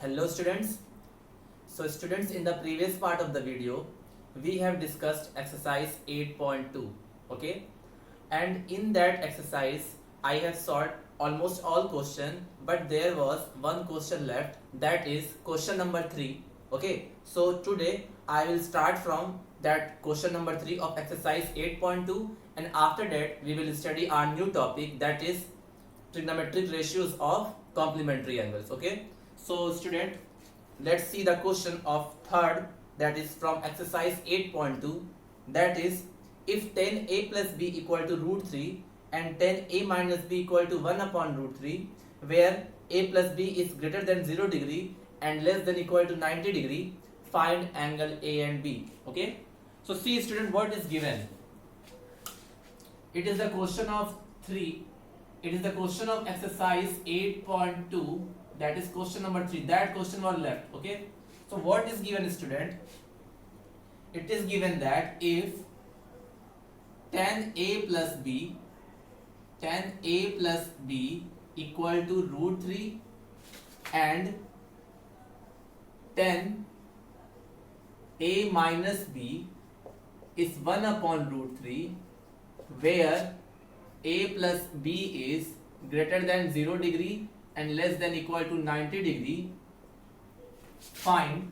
Hello students. So students, in the previous part of the video we have discussed exercise 8.2. Okay, and in that exercise I have solved almost all question, but there was one question left, that is question number 3. Okay, so today I will start from that question number 3 of exercise 8.2, and after that we will study our new topic, that is trigonometric ratios of complementary angles. Okay, so student, let's see the question of third, that is from exercise 8.2, that is if 10a plus b equal to root 3 and 10a minus b equal to 1 upon root 3, where a plus b is greater than 0 degree and less than equal to 90 degree, find angle a and b. Okay, so see student, what is given. It is the question of 3. It is the question of exercise 8.2, that is question number 3. That question was left. Okay, so what is given student? It is given that if 10a plus b equal to root 3 and 10a minus b is 1 upon root 3, where a plus b is greater than 0 degree and less than equal to 90 degree, find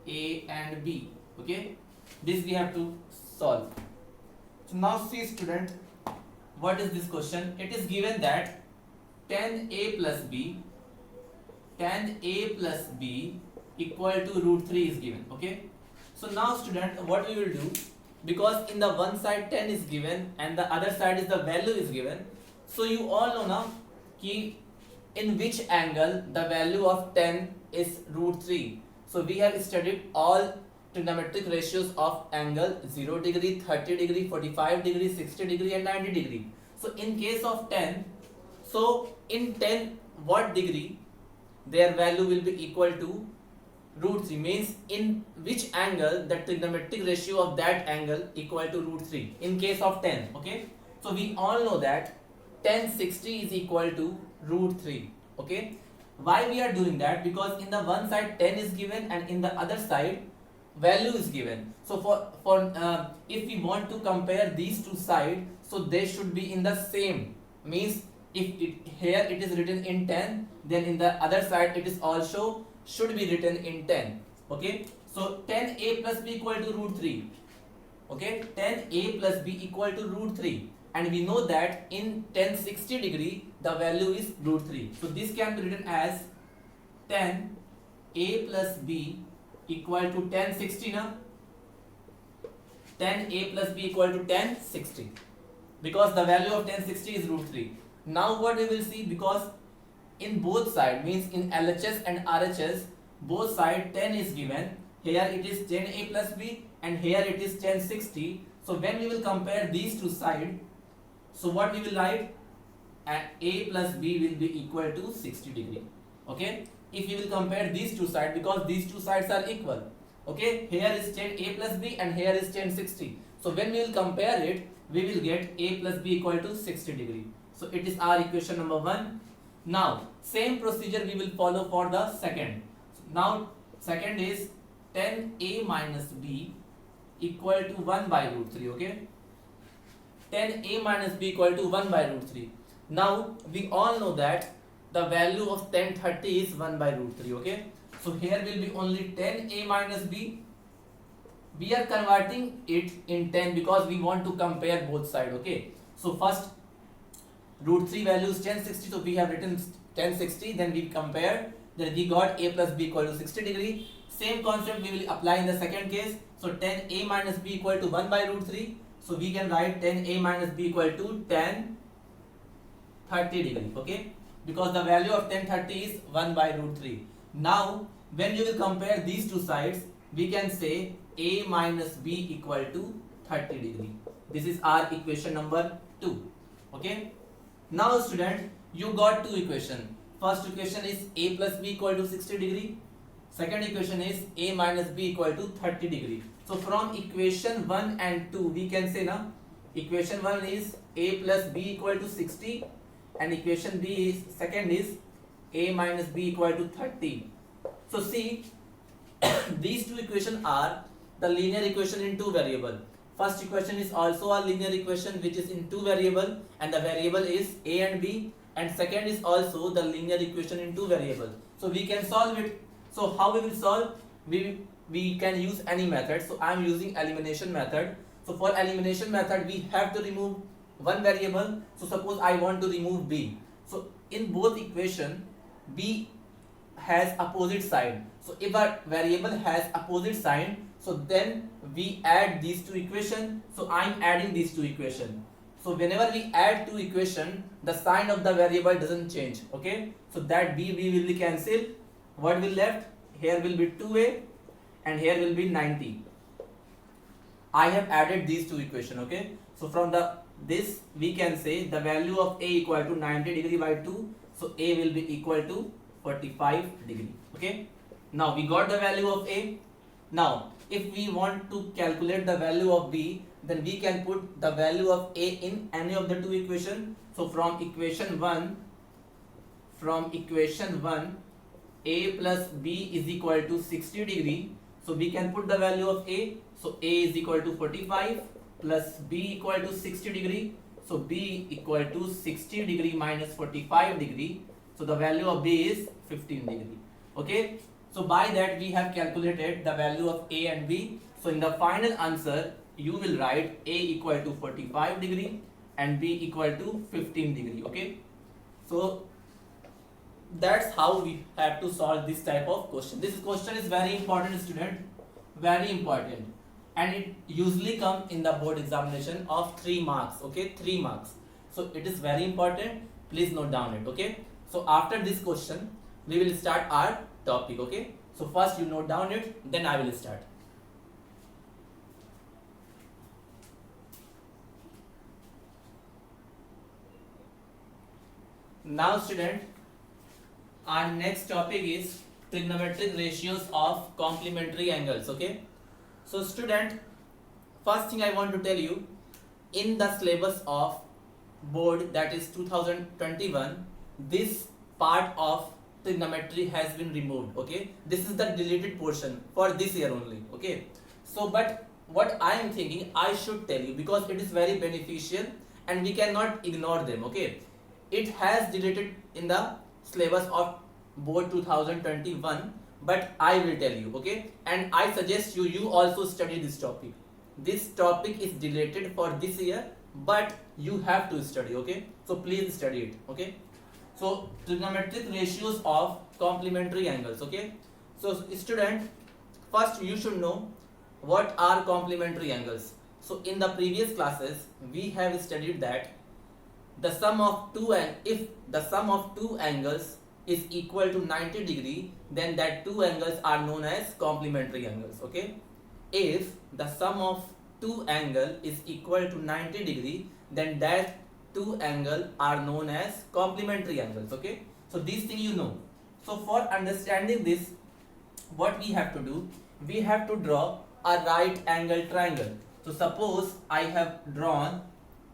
a and b. Okay, this we have to solve. So now see student, what is this question? It is given that 10a plus b equal to root 3 is given. Okay, so now student, what we will do, because in the one side 10 is given and the other side is the value is given, so you all know now ki in which angle the value of 10 is root 3. So we have studied all trigonometric ratios of angle 0 degree, 30 degree, 45 degree, 60 degree and 90 degree. So in case of 10, so in 10 what degree their value will be equal to root 3, means in which angle the trigonometric ratio of that angle equal to root 3 in case of 10. Okay, so we all know that tan 60 is equal to root 3. Okay, why we are doing that? Because in the one side 10 is given and in the other side value is given. So for if we want to compare these two sides, so they should be in the same, means if here it is written in 10, then in the other side it is also should be written in 10. Okay, so 10a plus b equal to root 3. Okay, 10a plus b equal to root 3, and we know that in tan 60 degree the value is root 3. So this can be written as 10a plus b equal to tan 60 now. 10a plus b equal to tan 60, because the value of tan 60 is root 3. Now what we will see, because in both sides, means in LHS and RHS, both side 10 is given. Here it is 10a plus b and here it is tan 60. So when we will compare these two sides, so what we will write? A plus b will be equal to 60 degree. Okay, if we will compare these two sides, because these two sides are equal. Okay, here is tan a plus b and here is tan 60. So when we will compare it, we will get a plus b equal to 60 degree. So it is our equation number 1. Now same procedure we will follow for the second. Now second is 10a minus b equal to 1 by root 3. Okay, 10a minus b equal to 1 by root 3. Now we all know that the value of tan 30 is 1 by root 3. Okay, so here will be only 10a minus b. We are converting it in 10 because we want to compare both sides. Okay, so first root 3 value is tan 60, so we have written tan 60, then we compare, then we got a plus b equal to 60 degree. Same concept we will apply in the second case. So tan a minus b equal to 1 by root 3, so we can write tan a minus b equal to tan 30 degree. Okay, because the value of tan 30 is 1 by root 3. Now when you will compare these two sides, we can say a minus b equal to 30 degree. This is our equation number 2. Okay, now student, you got two equations. First equation is a plus b equal to 60 degree. Second equation is a minus b equal to 30 degree. So from equation 1 and 2 we can say now, equation 1 is a plus b equal to 60 and equation B is second is a minus b equal to 30. So see, these two equations are the linear equation in two variable. First equation is also a linear equation which is in two variable and the variable is a and b, and second is also the linear equation in two variable. So we can solve it. So how we will solve? We can use any method. So I am using elimination method. So for elimination method we have to remove one variable. So suppose I want to remove b. So in both equation b has opposite sign. So if a variable has opposite sign, so then we add these two equation. So I am adding these two equation. So whenever we add two equation, the sign of the variable doesn't change. Okay. So that b will be cancelled. What will left? Here will be 2a and here will be 90. I have added these two equation. Okay. So from this we can say the value of a equal to 90 degree by 2. So a will be equal to 45 degree. Okay. Now we got the value of a. Now if we want to calculate the value of b, then we can put the value of a in any of the two equation. So from equation 1, a plus b is equal to 60 degree. So we can put the value of a. So a is equal to 45 plus b equal to 60 degree. So b equal to 60 degree minus 45 degree. So the value of b is 15 degree. Okay. So by that we have calculated the value of a and b. So in the final answer you will write a equal to 45 degree and b equal to 15 degree. Okay. So that's how we have to solve this type of question. This question is very important, student, very important, and it usually comes in the board examination of 3 marks. Okay, 3 marks. So it is very important. Please note down it. Okay. So after this question we will start our topic. Okay. So first you note down it, then I will start. Now student, our next topic is trigonometric ratios of complementary angles. Okay. So student, first thing I want to tell you, in the syllabus of board, that is 2021, this part of trigonometry has been removed. Okay. This is the deleted portion for this year only. Okay. So but what I am thinking, I should tell you because it is very beneficial and we cannot ignore them. Okay. It has deleted in the syllabus of board 2021, but I will tell you. Okay. And I suggest you also study this topic. This topic is deleted for this year, but you have to study. Okay. So please study it. Okay. So trigonometric ratios of complementary angles. Okay. So student, first you should know what are complementary angles. So in the previous classes we have studied that the sum of if the sum of two angles is equal to 90 degree, then that two angles are known as complementary angles. Okay. If the sum of two angle is equal to 90 degree, then that two angle are known as complementary angles. Okay. So these things you know. So for understanding this, what we have to do, we have to draw a right angle triangle. So suppose I have drawn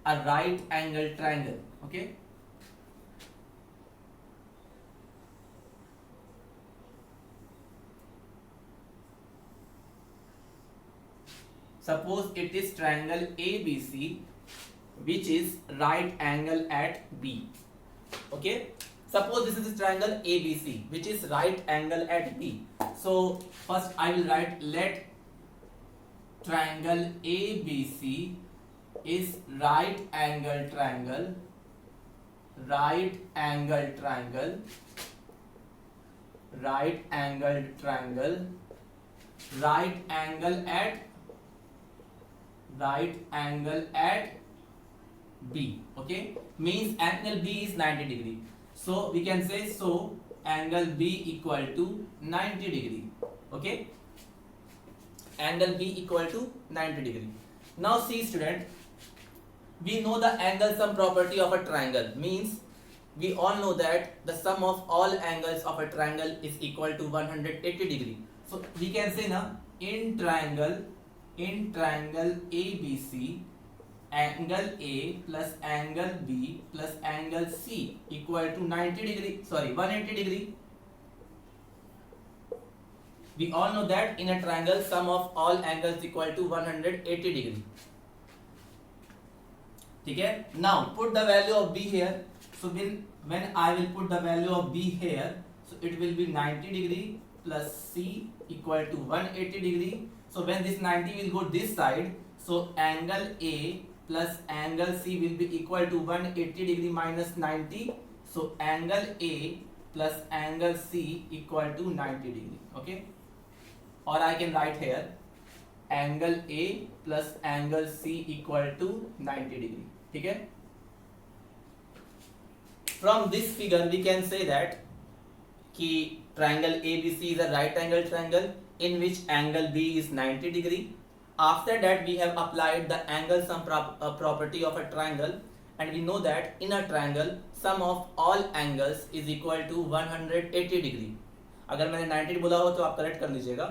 a right angle triangle. Okay. Suppose it is triangle ABC, which is right angle at B. Okay. Suppose this is triangle ABC, which is right angle at B. So first I will write, let triangle ABC is right angle triangle, right angle triangle, right angle triangle, right angle at B. Okay. Means angle B is 90 degree. So we can say, so angle B equal to 90 degree. Okay. Angle B equal to 90 degree. Now see student, we know the angle sum property of a triangle, means we all know that the sum of all angles of a triangle is equal to 180 degree. So we can say now, in triangle ABC, angle A plus angle B plus angle C equal to 90 degree, sorry 180 degree. We all know that in a triangle sum of all angles equal to 180 degree. Okay, now put the value of B here. So when I will put the value of B here, so it will be 90 degree plus C equal to 180 degree. So when this 90 will go this side, so angle A plus angle C will be equal to 180 degree minus 90. So angle A plus angle C equal to 90 degree. Okay, or I can write here angle A plus angle C equal to 90 degree. Okay, from this figure we can say that कि triangle ABC is a right angle triangle in which angle B is 90 degree. After that we have applied the angle sum property of a triangle, and we know that in a triangle sum of all angles is equal to 180 degree. अगर मैंने 90 बोला हो तो आप correct कर लीजिएगा.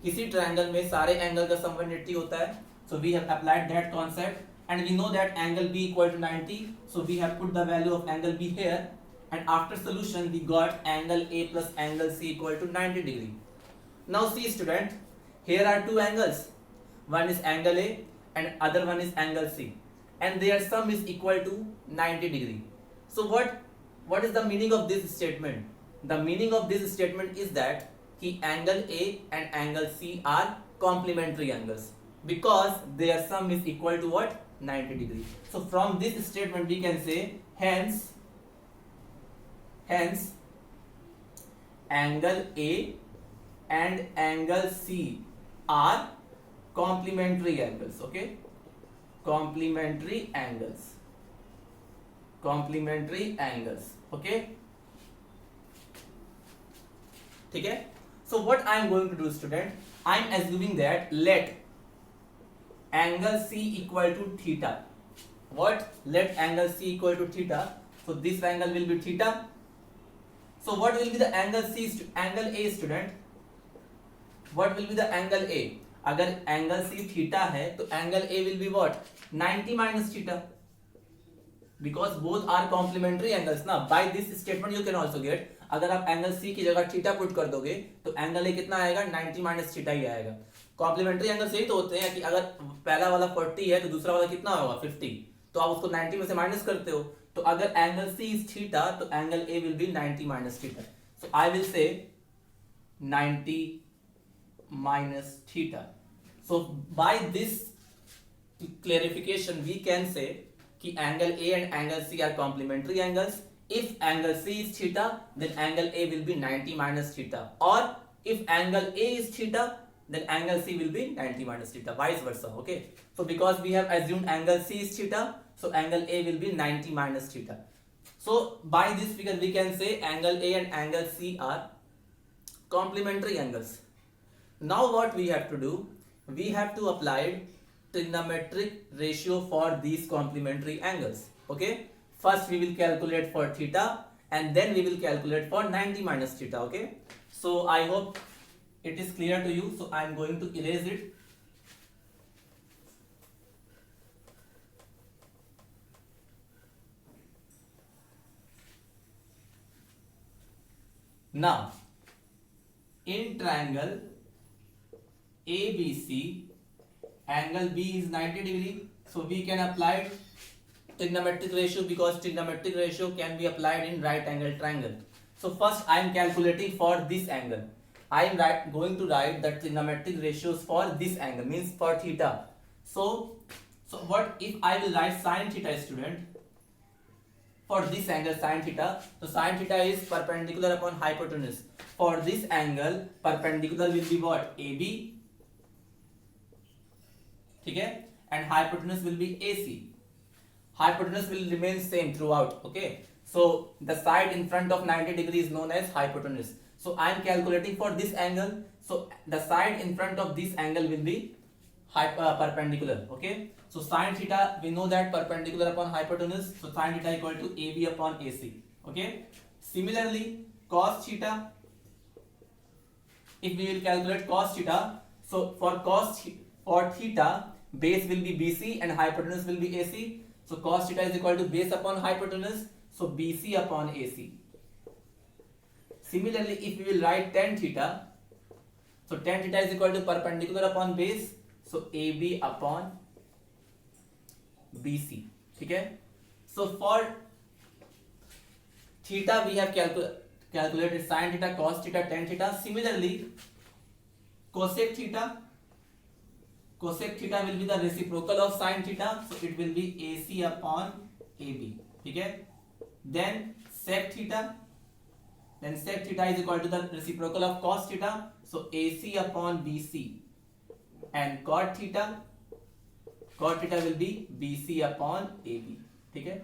किसी triangle में सारे एंगल का सम 180 होता है. So we have applied that concept, and we know that angle B equal to 90. So we have put the value of angle B here, and after solution we got angle A plus angle C equal to 90 degree. Now see student, here are two angles. One is angle A and other one is angle C, and their sum is equal to 90 degree. So what is the meaning of this statement? The meaning of this statement is that कि angle A and angle C are complementary angles because their sum is equal to what? 90 degree. So from this statement we can say hence angle A and angle C are complementary angles. Okay, complementary angles. Okay, ठीक है. So what I am going to do student, I am assuming that let angle C equal to theta. What? Let angle C equal to theta. So this angle will be theta. So what will be the angle angle A student? What will be the angle A? अगर angle C theta है तो angle A will be what? 90 minus theta. Because both are complementary angles ना. By this statement you can also get, अगर आप angle C की जगह theta put कर दोगे तो एंगल A कितना आएगा? 90 माइनस थीटा ही आएगा. कॉम्प्लीमेंट्री एंगल्स यही तो होते हैं कि अगर पहला वाला 40 है तो दूसरा वाला कितना होगा? 50. तो आप उसको 90 में से माइनस करते हो. तो अगर एंगल C इज थीटा तो angle A will be 90 minus theta. So I will say 90 minus theta. So by this clarification we can say कि angle A and angle C are complementary angles. If angle C is theta, then angle A will be 90 minus theta. Or if angle A is theta, then angle C will be 90 minus theta. Vice versa. Okay. So because we have assumed angle C is theta, so angle A will be 90 minus theta. So by this figure we can say angle A and angle C are complementary angles. Now what we have to do? We have to apply trigonometric ratio for these complementary angles. Okay, first we will calculate for theta and then we will calculate for 90 minus theta. Okay, so I hope it is clear to you. So I am going to erase it. Now in triangle ABC, angle B is 90 degree, so we can apply trigonometric ratio because trigonometric ratio can be applied in right angle triangle. So first I am calculating for this angle. I am going to write the trigonometric ratios for this angle, means for theta. So what if I will write sin theta student? For this angle sin theta, so sin theta is perpendicular upon hypotenuse. For this angle perpendicular will be what? AB. Okay, and hypotenuse will be AC. Hypotenuse will remain same throughout. Okay, so the side in front of 90 degree is known as hypotenuse. So I am calculating for this angle. So the side in front of this angle will be perpendicular. Okay, so sin theta we know that perpendicular upon hypotenuse. So sin theta equal to AB upon AC. Okay, similarly cos theta, if we will calculate cos theta, so for theta base will be BC and hypotenuse will be AC. So cos theta is equal to base upon hypotenuse, so BC upon AC. Similarly, if we will write tan theta, so tan theta is equal to perpendicular upon base, so AB upon BC. ठीक है? So for theta we have calculated sin theta, cos theta, tan theta. Similarly, cosec theta will be the reciprocal of sin theta, so it will be AC upon AB. ठीक है? Then sec theta is equal to the reciprocal of cos theta, so AC upon BC. And cot theta will be BC upon AB. ठीक है?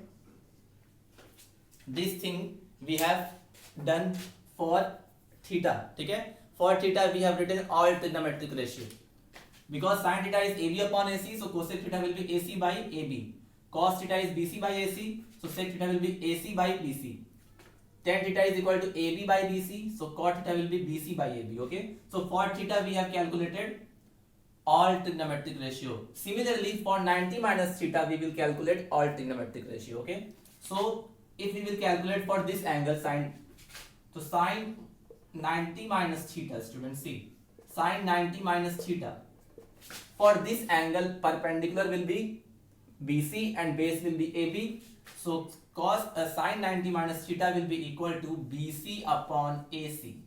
This thing we have done for theta. ठीक है? For theta we have written all trigonometric ratio. Because sin theta is AB upon AC, so cosec theta will be AC by AB. Cos theta is BC by AC, so sec theta will be AC by BC. Tan theta is equal to AB by BC, so cot theta will be BC by AB. Okay? So for theta we have calculated all trigonometric ratio. Similarly, for 90 minus theta we will calculate all trigonometric ratio. Okay? So if we will calculate for this angle sin, so sin 90 minus theta, students see, sin 90 minus theta, for this angle perpendicular will be BC and base will be AB, so cos sin 90 minus theta will be equal to BC upon AC.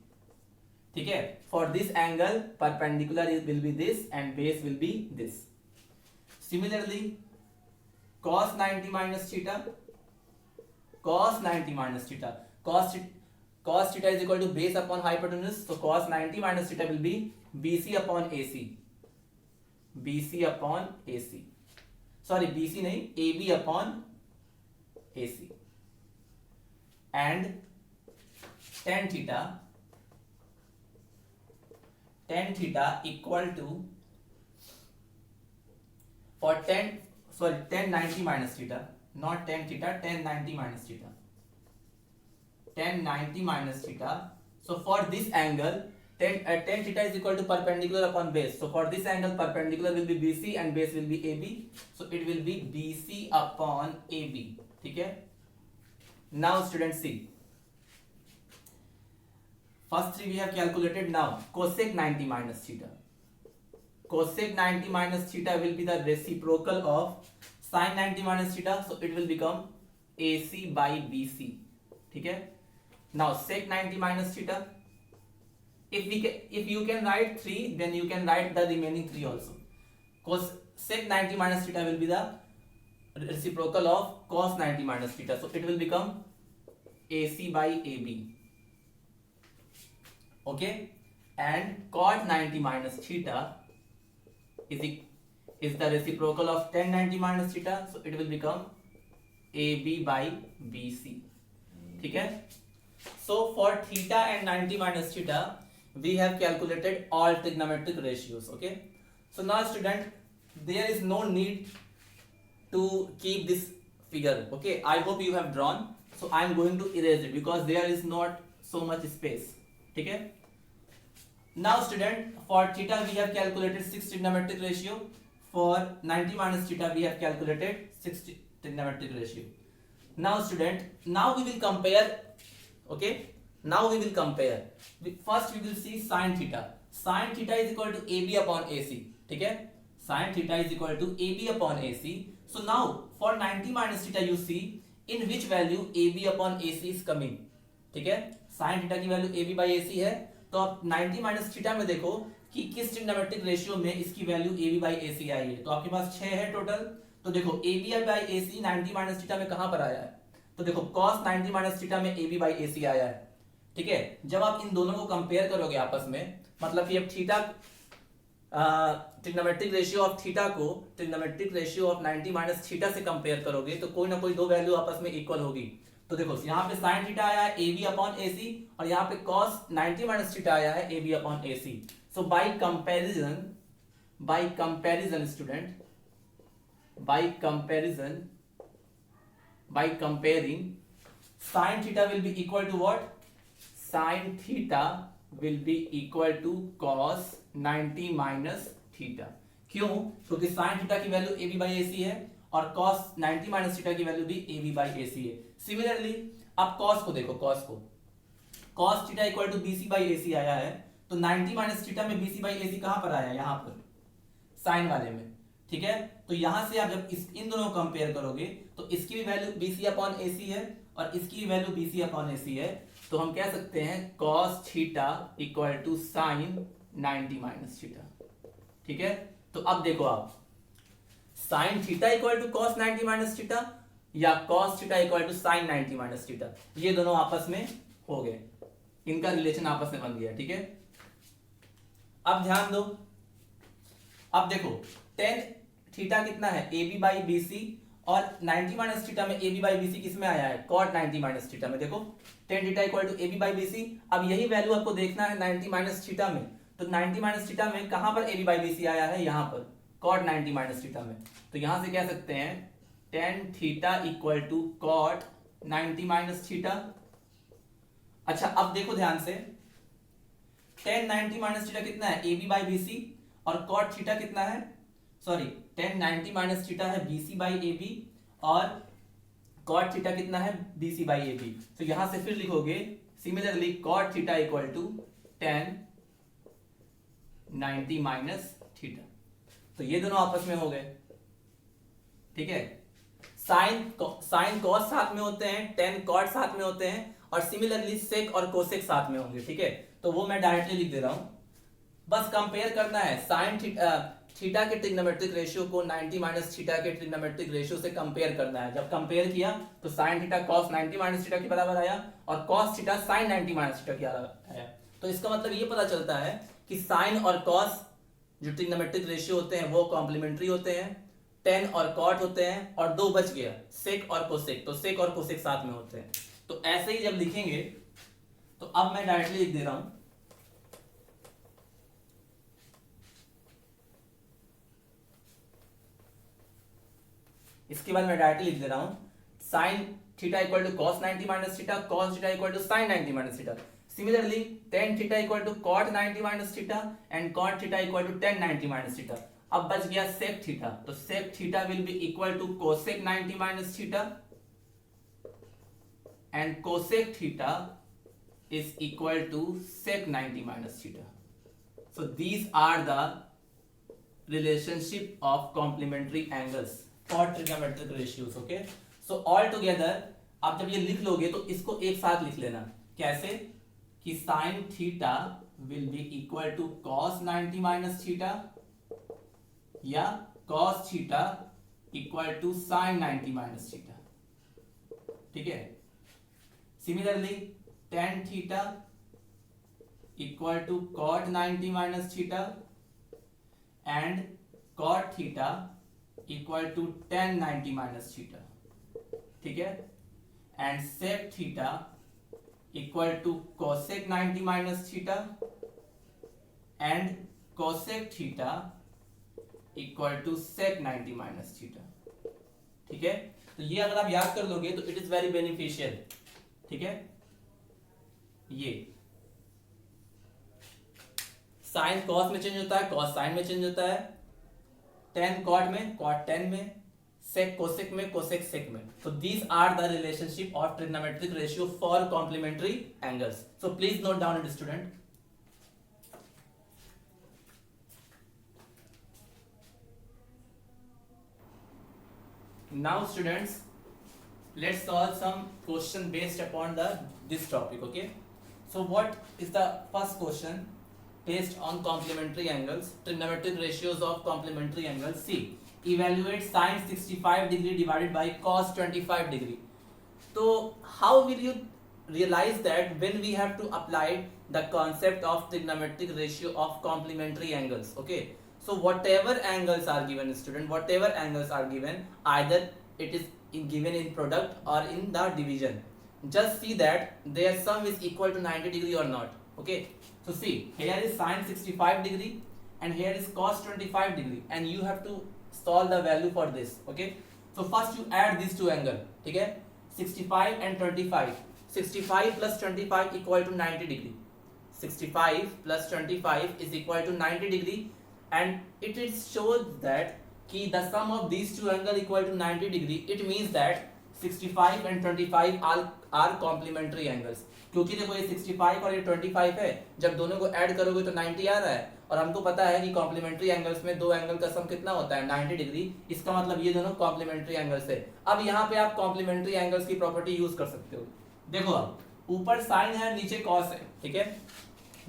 ठीक है? For this angle perpendicular will be this and base will be this. Similarly, cos 90 minus theta, cos theta is equal to base upon hypotenuse, so cos 90 minus theta will be BC upon AC. Sorry, BC नहीं, AB upon AC. And tan theta equal to, for tan 90 minus theta, not tan theta, tan 90 minus theta. Tan 90 minus theta. So for this angle, tan theta is equal to perpendicular upon base. So for this angle, perpendicular will be BC and base will be AB. So it will be BC upon AB. ठीक है? Now students see. First three we have calculated. Now cosec 90 minus theta. Cosec 90 minus theta will be the reciprocal of sin 90 minus theta, so it will become AC by BC. ठीक है? Now sec 90 minus theta. If you can write 3, then you can write the remaining 3 also. Cos sec 90 minus theta will be the reciprocal of cos 90 minus theta, so it will become AC by AB. Okay? And cot 90 minus theta is the reciprocal of tan 90 minus theta, so it will become AB by BC. ठीक है? So for theta and 90 minus theta we have calculated all trigonometric ratios. Okay? So now student, there is no need to keep this figure. Okay? I hope you have drawn, so I am going to erase it because there is not so much space. ठीक है? Now student, for theta we have calculated 6 trigonometric ratio. For 90 minus theta we have calculated 6 trigonometric ratio. Now student, now we will compare. Okay? Now we will compare. First we will see sin theta. Sin theta is equal to AB upon AC. ठीक है? Sin theta is equal to AB upon AC. So now for 90 minus theta you see in which value AB upon AC is coming. ठीक है? sin theta की value AB by AC है, तो आप 90 minus theta में देखो कि किस ट्रिग्नोमेट्रिक रेशियो में इसकी वैल्यू AB by AC आई है। तो आपके पास 6 है टोटल। तो देखो AB by AC 90 minus theta में कहां पर आया है, तो देखो cos 90 माइनस थीटा में AB by AC आया है। ठीक है? जब आप इन दोनों को कंपेयर करोगे आपस में, मतलब कि अब theta trigonometric ratio of theta को trigonometric ratio of 90 minus theta से कंपेयर करोगे तो कोई ना कोई दो वैल्यू आपस में इक्वल होगी। तो देखो यहाँ पे sin थीटा आया है AB अपॉन AC और यहाँ पे cos 90 माइनस थीटा आया है AB upon AC। So bye comparison student, by comparing sin theta will be equal to what? Sin theta will be equal to cos 90 minus theta। क्यों? क्योंकि sine theta की value AB by AC है और cos 90 minus theta की value भी AB by AC है। Similarly अब cos को देखो, cos theta equal to BC by AC आया है, तो 90 माइनस थीटा में BC बाई AC कहां पर आया? यहां पर साइन वाले में, ठीक है। तो यहां से आप जब इन दोनों को कंपेयर करोगे तो इसकी भी वैल्यू BC अपॉन AC है और इसकी भी वैल्यू BC अपॉन AC है, तो हम कह सकते हैं cos theta equal to sine 90 minus theta, ठीक है। तो अब देखो आप, sine theta equal to cos 90 minus theta या cos theta equal to sine 90 minus theta, ये दोनों आपस में हो गए, इनका रिलेशन आपस में बन गया, ठीक है। अब ध्यान दो, अब देखो tan थीटा कितना है? AB बाई BC और 90 माइनस थीटा में AB बाई BC किस में आया है? cot 90 माइनस थीटा में। देखो tan theta equal to AB by BC, अब यही वैल्यू आपको देखना है 90 माइनस थीटा में, तो 90 माइनस थीटा में कहां पर AB बाई BC आया है? यहां पर cot 90 माइनस थीटा में, तो यहां से कह सकते हैं tan theta equal to cot 90 minus theta. अच्छा अब देखो ध्यान से, tan 90 माइनस थीटा कितना है? AB बाई BC और cot थीटा कितना है? सॉरी, tan 90 माइनस थीटा है BC बाई AB और cot थीटा कितना है? BC by AB। तो यहां से फिर लिखोगे similarly cot theta equal to tan 90 minus theta, तो ये दोनों आपस में हो गए, ठीक है। साइन कॉस साथ में होते हैं, tan कॉट साथ में होते हैं और सिमिलरली सेक और कोसेक साथ में होंगे, ठीक है। तो वो मैं डायरेक्टली लिख दे रहा हूं, बस कंपेयर करना है साइन थीटा के ट्रिग्नोमेट्रिक रेशियो को 90 माइनस थीटा के ट्रिग्नोमेट्रिक रेशियो से कंपेयर करना है। जब कंपेयर किया तो sine theta cos 90 minus theta के बराबर आया और cos theta sine 90 minus theta के बराबर आया। तो इसका मतलब ये पता चलता है कि साइन और cos जो ट्रिग्नोमेट्रिक रेशियो होते हैं वो कॉम्प्लीमेंट्री होते हैं, tan और cot होते हैं और दो बच गया सेक और कोसेक, तो सेक और कोसेक साथ में होते हैं। तो ऐसे ही जब लिखेंगे तो अब मैं डायरेक्टली लिख दे रहा हूं, इसके बाद मैं डायरेक्टली लिख दे रहा हूं sine theta equal to cos 90 minus theta, cos theta equal to sine 90 minus theta. Similarly tan theta equal to cot 90 minus theta and cot theta equal to tan 90 minus theta. अब बच गया sec theta, तो sec theta will be equal to cosec 90 minus theta and cosec theta is equal to sec 90 minus theta. So these are the relationship of complementary angles for trigonometric ratios. Okay. So all together आप जब ये लिख लोगे तो इसको एक साथ लिख लेना, कैसे कि sin theta will be equal to cos 90 minus theta या cos theta equal to sin 90 minus theta, ठीक है। Similarly tan theta equal to cot 90 minus theta and cot theta equal to tan 90 minus theta, ठीक है। and sec theta equal to cosec 90 minus theta and cosec theta equal to sec 90 minus theta, ठीक है। तो ये अगर आप याद कर लोगे तो इट इज वेरी बेनिफिशियल, ठीक है। ये साइन कॉस में चेंज होता है, कॉस साइन में चेंज होता है, tan कॉट में, कॉट tan में, सेक कोसेक में, कोसेक सेक में। So these are the relationship of trigonometric ratio for complementary angles. So please note down it, student. Now students, let's solve some question based upon this topic. Okay. So what is the first question based on complementary angles, trigonometric ratios of complementary angles? See, evaluate sin 65 degree divided by cos 25 degree. So how will you realize that when we have to apply the concept of trigonometric ratio of complementary angles? Okay. So whatever angles are given, student, whatever angles are given, either it is given in product or in the division, just see that their sum is equal to 90 degree or not. Okay, so see, here is sin 65 degree and here is cos 25 degree and you have to solve the value for this. Okay, so first you add these two angles. Okay, 65 and 25. 65 plus 25 equal to 90 degree. 65 plus 25 is equal to 90 degree. and it is shows that कि the sum of these two angle equal to 90 degree. It means that 65 and 25 are complementary angles. क्योंकि देखो ये 65 और ये 25 है, जब दोनों को ऐड करोगे तो 90 आ रहा है, और हमको पता है कि कॉम्प्लीमेंट्री एंगल्स में दो एंगल का सम कितना होता है 90 डिग्री. इसका मतलब ये दोनों कॉम्प्लीमेंट्री एंगल्स है. अब यहाँ पे आप कॉम्प्लीमेंट्री एंगल्स की प्रॉपर्टी यूज कर सकते हो. देखो अब ऊपर साइन है, नीचे कॉस है, ठीक है.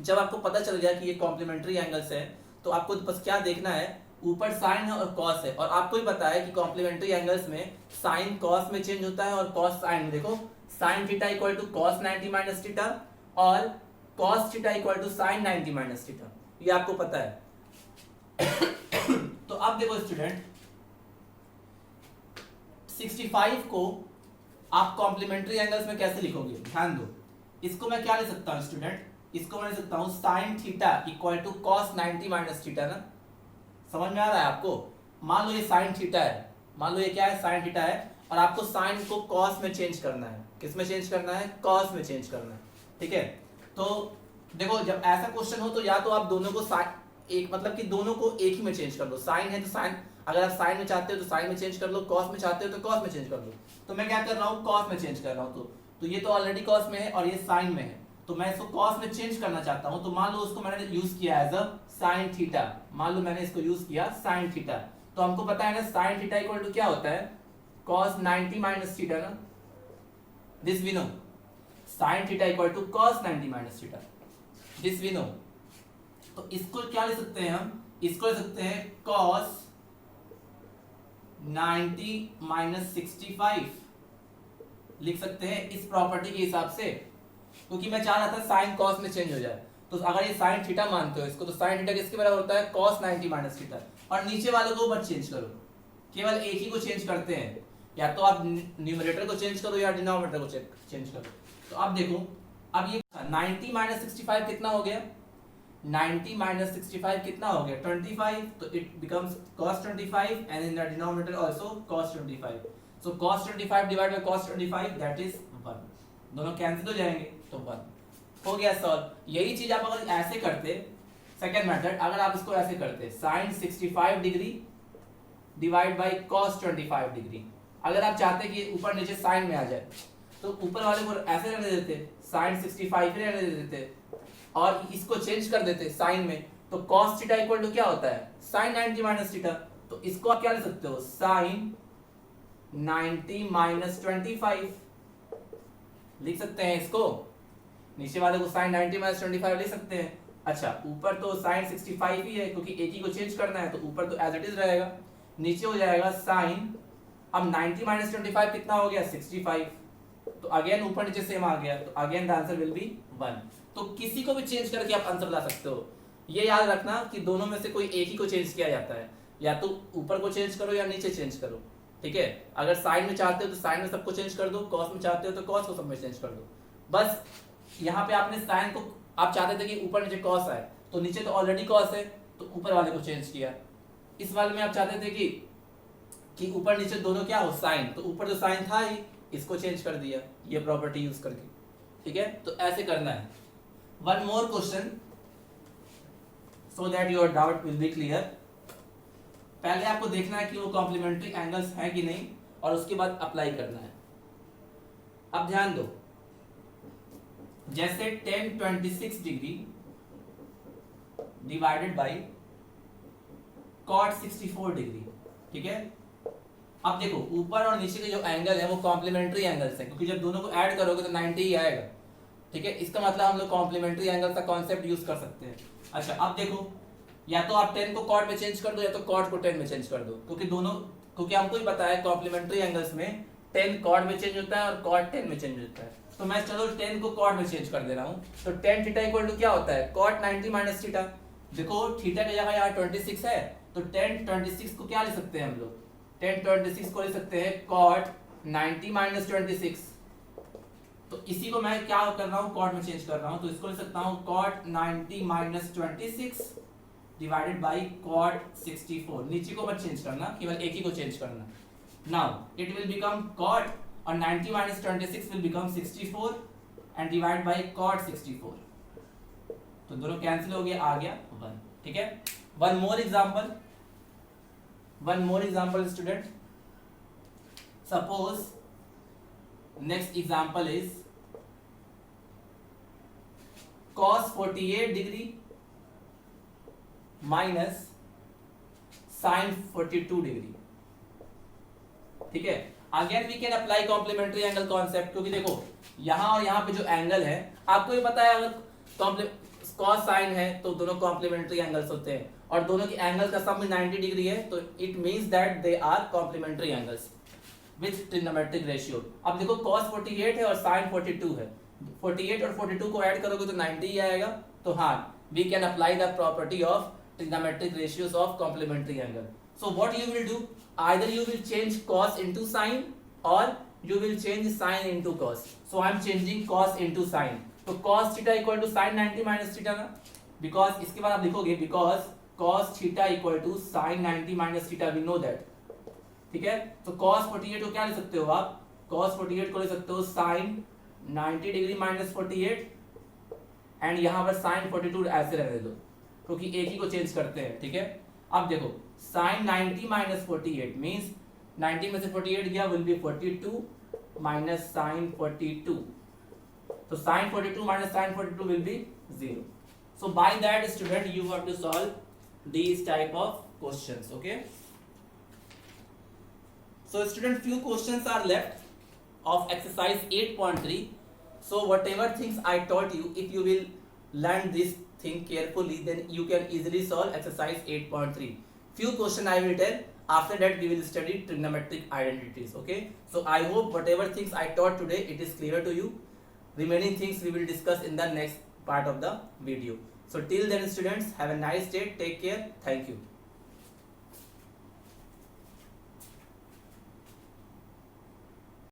जब आपको पता चल गया कि ये कॉम्प्लीमेंट्री एंगल्स है, तो आपको बस क्या देखना है, ऊपर साइन है और कॉस है, और आपको ही पता है कि कॉम्प्लीमेंट्री एंगल्स में साइन कॉस में चेंज होता है और कॉस साइन में. देखो sine theta equal to cos 90 minus theta और cos theta equal to sine 90 minus theta, ये आपको पता है. तो अब देखो स्टूडेंट, 65 को आप कॉम्प्लीमेंट्री एंगल्स में कैसे लिखोगे, ध्यान दो. इसको मैं क्या लिख सकता हूं स्टूडेंट, इसको मैं लिख सकता हूं sine theta equal to cos 90 minus theta ना. समझ में आ रहा है आपको. मान लो ये साइन थीटा है, मान लो ये क्या है, साइन थीटा है, और आपको साइन को कॉस में चेंज करना है. किस में चेंज करना है, कॉस में चेंज करना है, ठीक है. तो देखो जब ऐसा क्वेश्चन हो तो या तो आप दोनों को एक मतलब कि दोनों को एक ही में चेंज कर लो. साइन है तो साइन, अगर आप साइन में चाहते हो तो साइन में चेंज कर लो, कॉस में चाहते हो तो कॉस में चेंज कर लो. तो मैं क्या कर रहा हूँ, कॉस में चेंज कर रहा हूँ. तो ये तो ऑलरेडी कॉस में है और ये साइन में है, तो मैं इसको कॉस में चेंज करना चाहता हूँ. तो मान लो उसको मैंने यूज किया एज अ साइन थीटा, मान लो मैंने इसको यूज किया साइन थीटा. तो हमको पता है ना साइन थीटा इक्वल टू क्या होता है, cos 90 माइनस थीटा ना. This we know. Sine theta equal to cos 90 minus theta, this we know. तो इसको क्या लिख सकते हैं हम, इसको लिख सकते हैं cos 90 माइनस 65 लिख सकते हैं इस प्रॉपर्टी के हिसाब से, क्योंकि मैं चाह रहा था साइन कॉस में चेंज हो जाए. तो अगर ये साइन थीटा मानते हो इसको, तो साइन थीटा किसके बराबर होता है, cos 90 माइनस थीटा. और नीचे वाले को मत चेंज करो, केवल एक ही को चेंज करते हैं. या तो आप न्यूमरेटर को चेंज करो या डिनोमिनेटर को चेंज करो. तो अब देखो, अब ये 90 माइनस 65 कितना हो गया, 90 माइनस 65 कितना हो गया, 25. तो it becomes cos 25 and in the denominator also cos 25. So cos 25 divided by cos 25 that is 1. दोनों कैंसिल हो जाएंगे तो 1 हो गया सॉल्व. यही चीज आप अगर ऐसे करते, सेकंड मेथड, अगर आप इसको ऐसे करते sin 65 degree divide by cos 25 degree. अगर आप चाहते कि ऊपर नीचे साइन में आ जाए तो ऊपर वाले को ऐसे रहने देते, sin 65 ही रहने देते, और इसको चेंज कर देते साइन में. तो cos थीटा इक्वल टू क्या होता है, sin 90 माइनस थीटा. तो इसको आप क्या लिख सकते हो, sin 90 माइनस 25 लिख सकते हैं. इसको नीचे वाले को sin 90 माइनस 25 लिख सकते हैं. अच्छा, ऊपर तो sin 65 ही है क्योंकि एक ही को चेंज करना है, तो ऊपर तो एज इट इज रहेगा, नीचे हो जाएगा sin. अब 90 माइनस 25 कितना हो गया, 65. तो अगेन ऊपर नीचे सेम आ गया, तो again the answer will be 1. तो किसी को भी चेंज करके आप आंसर ला सकते हो. ये याद रखना कि दोनों में से कोई एक ही को चेंज किया जाता है, या तो ऊपर को चेंज करो या नीचे चेंज करो, ठीक है. अगर साइन में चाहते हो तो साइन में सबको चेंज कर दो, कॉस में चाहते हो तो कॉस को सब में चेंज कर दो. बस यहाँ पे आपने साइन को, आप चाहते थे कि ऊपर नीचे कॉस आए, तो नीचे तो ऑलरेडी कॉस है तो ऊपर वाले को चेंज किया. इस वाले में आप चाहते थे कि ऊपर नीचे दोनों क्या हो, साइन, तो ऊपर जो साइन था ही, इसको चेंज कर दिया ये प्रॉपर्टी यूज करके, ठीक है. तो ऐसे करना है. One more question so that your doubt will be clear. पहले आपको देखना है कि वो कॉम्प्लीमेंट्री एंगल्स है कि नहीं, और उसके बाद अप्लाई करना है. अब ध्यान दो, जैसे tan 26 degree divided by cot 64 degree, ठीक है. अब देखो ऊपर और नीचे के जो एंगल है वो कॉम्प्लीमेंट्री एंगल्स हैं, क्योंकि जब दोनों को ऐड करोगे तो 90 ही आएगा, ठीक है. इसका मतलब हम लोग कॉम्प्लीमेंट्री एंगल का कॉन्सेप्ट यूज कर सकते हैं. अच्छा, अब देखो, या तो आप 10 को cot में चेंज कर दो या तो cot को 10 में चेंज कर दो, क्योंकि हमको ही पता है कॉम्प्लीमेंट्री एंगल्स में 10 cot में चेंज होता है और cot 10 में चेंज होता है. तो मैं चलो 10 को cot में चेंज कर दे रहा हूँ. तो tan थीटा इक्वल टू क्या होता है, cot 90 माइनस थीटा. देखो थीटा की जगह यहाँ 26 है, तो tan 26 को क्या लिख सकते हैं हम लोग, tan 26 को लिख सकते हैं cot 90 माइनस 26. तो इसी को मैं क्या कर रहा हूँ, cot में चेंज कर रहा हूँ, तो इसको लिख सकता हूँ cot 90 minus 26 divided by cot 64. नीचे को मत चेंज करना, केवल एक ही को चेंज करना. Now it will become cot और 90 minus 26 will become 64 and divide by cot 64. तो दोनों कैंसिल हो गया, आ गया 1, ठीक है. One more example. One more example, student. Suppose next example is cos 48 degree minus sin 42 degree. ठीक है. Again we can apply complementary angle concept, क्योंकि देखो यहाँ और यहाँ पे जो एंगल है आपको ये पता है, अगर कॉस साइन है तो दोनों कॉम्प्लीमेंट्री एंगल्स होते हैं और दोनों की एंगल का सम 90 डिग्री है, तो it means that they are complementary angles with trigonometric ratio. अब देखो cos 48 है और sin 42 है, 48 और 42 को ऐड करोगे तो 90 ही आएगा. तो हाँ, we can apply the property of trigonometric ratios of complementary angle. So what you will do? Either you will change cos into sin or you will change sin into cos. So I am changing cos into sin. तो cos theta equal to sin 90 minus theta ना, because इसके बाद आप लिखोगे because cos theta equal to sin 90 minus theta, we know that. ठीक है. तो cos 48 को क्या ले सकते हो आप? cos 48 को ले सकते हो sin 90 डिग्री minus 48 एंड यहाँ पर sin 42 ऐसे रहने दो, क्योंकि एक ही को चेंज करते हैं. ठीक है. अब देखो sin 90 minus 48 means 90 में से 48 गया will be 42 minus sin 42. So sin 42 minus sin 42 will be 0. So by that, student, you have to solve these type of questions. Okay. So student, few questions are left of exercise 8.3. So whatever things I taught you, if you will learn this thing carefully, then you can easily solve exercise 8.3. Few question I will tell. After that, we will study trigonometric identities. Okay. So I hope whatever things I taught today, it is clear to you. Remaining things we will discuss in the next part of the video. So till then, students, have a nice day. Take care. Thank you.